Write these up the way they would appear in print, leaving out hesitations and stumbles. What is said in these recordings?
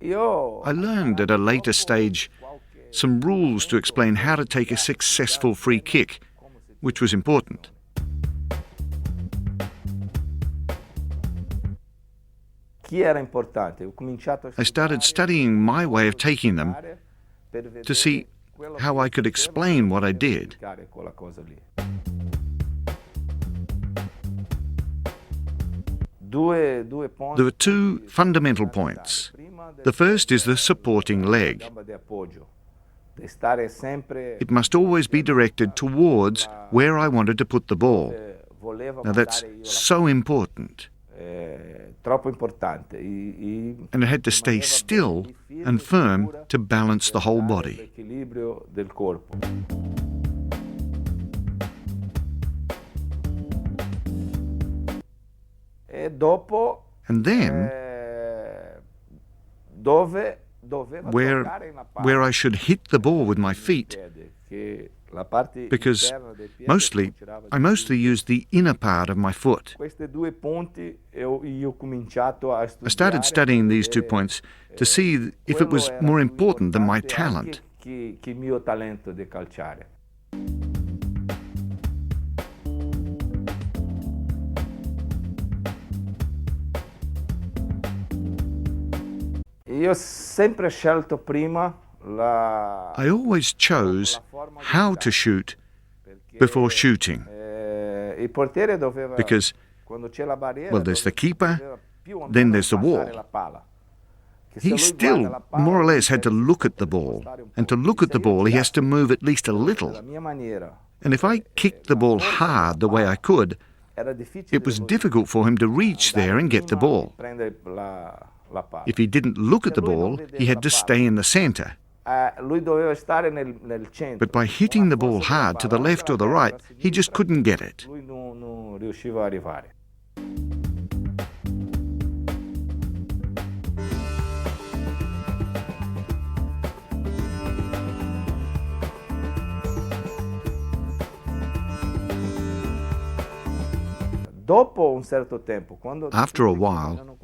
I learned at a later stage some rules to explain how to take a successful free kick, which was important. I started studying my way of taking them to see how I could explain what I did. There are two fundamental points. The first is the supporting leg. It must always be directed towards where I wanted to put the ball. Now that's so important. And it had to stay still and firm to balance the whole body. And then, where I should hit the ball with my feet, because I mostly used the inner part of my foot. I started studying these 2 points to see if it was more important than my talent. I always chose how to shoot before shooting, because, well, there's the keeper, then there's the wall. He still, more or less, had to look at the ball, and to look at the ball he has to move at least a little. And if I kicked the ball hard the way I could, it was difficult for him to reach there and get the ball. If he didn't look at the ball, he had to stay in the center. But by hitting the ball hard to the left or the right, he just couldn't get it. After a while,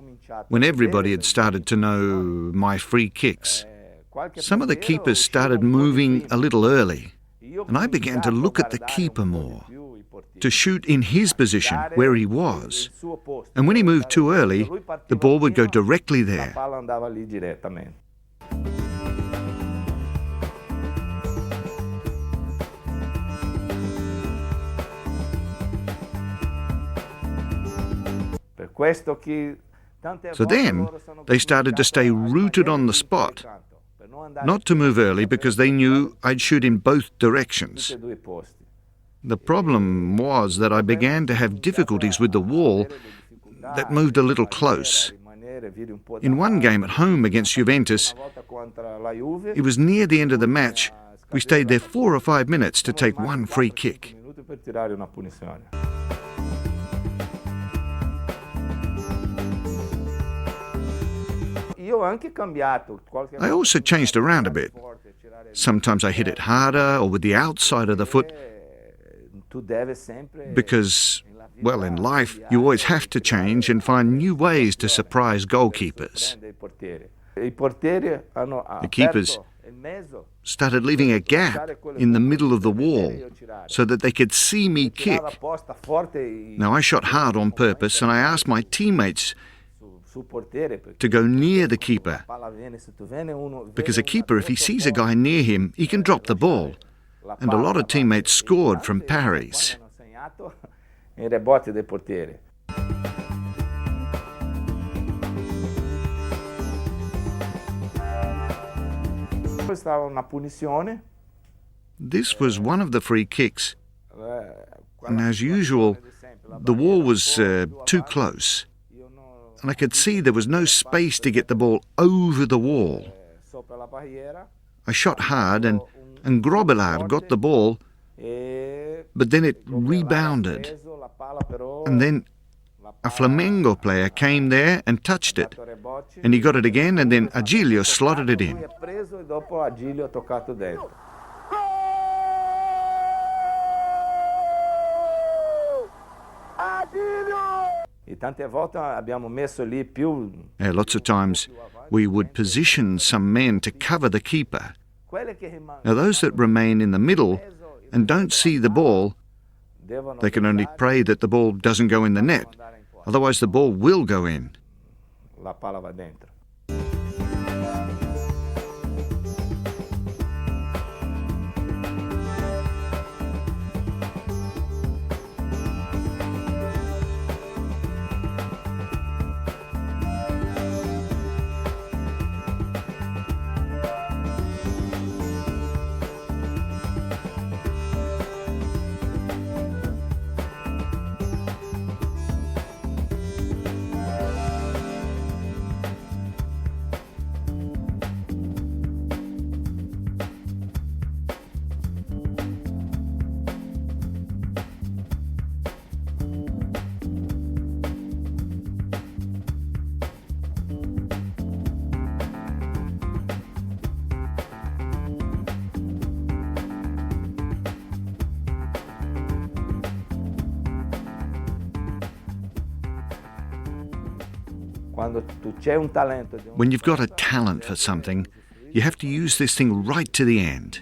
when everybody had started to know my free kicks, some of the keepers started moving a little early, and I began to look at the keeper more, to shoot in his position where he was. And when he moved too early, the ball would go directly there. So then, they started to stay rooted on the spot, not to move early because they knew I'd shoot in both directions. The problem was that I began to have difficulties with the wall that moved a little close. In one game at home against Juventus, it was near the end of the match. We stayed there 4 or 5 minutes to take one free kick. I also changed around a bit. Sometimes I hit it harder or with the outside of the foot because, well, in life you always have to change and find new ways to surprise goalkeepers. The keepers started leaving a gap in the middle of the wall so that they could see me kick. Now, I shot hard on purpose, and I asked my teammates to go near the keeper, because a keeper, if he sees a guy near him, he can drop the ball, and a lot of teammates scored from parries. This was one of the free kicks, and as usual, the wall was too close. And I could see there was no space to get the ball over the wall. I shot hard, and Grobbelaar got the ball, but then it rebounded. And then a Flamengo player came there and touched it. And he got it again, and then Agilio slotted it in. Lots of times we would position some men to cover the keeper. Now those that remain in the middle and don't see the ball, they can only pray that the ball doesn't go in the net. Otherwise the ball will go in. When you've got a talent for something, you have to use this thing right to the end.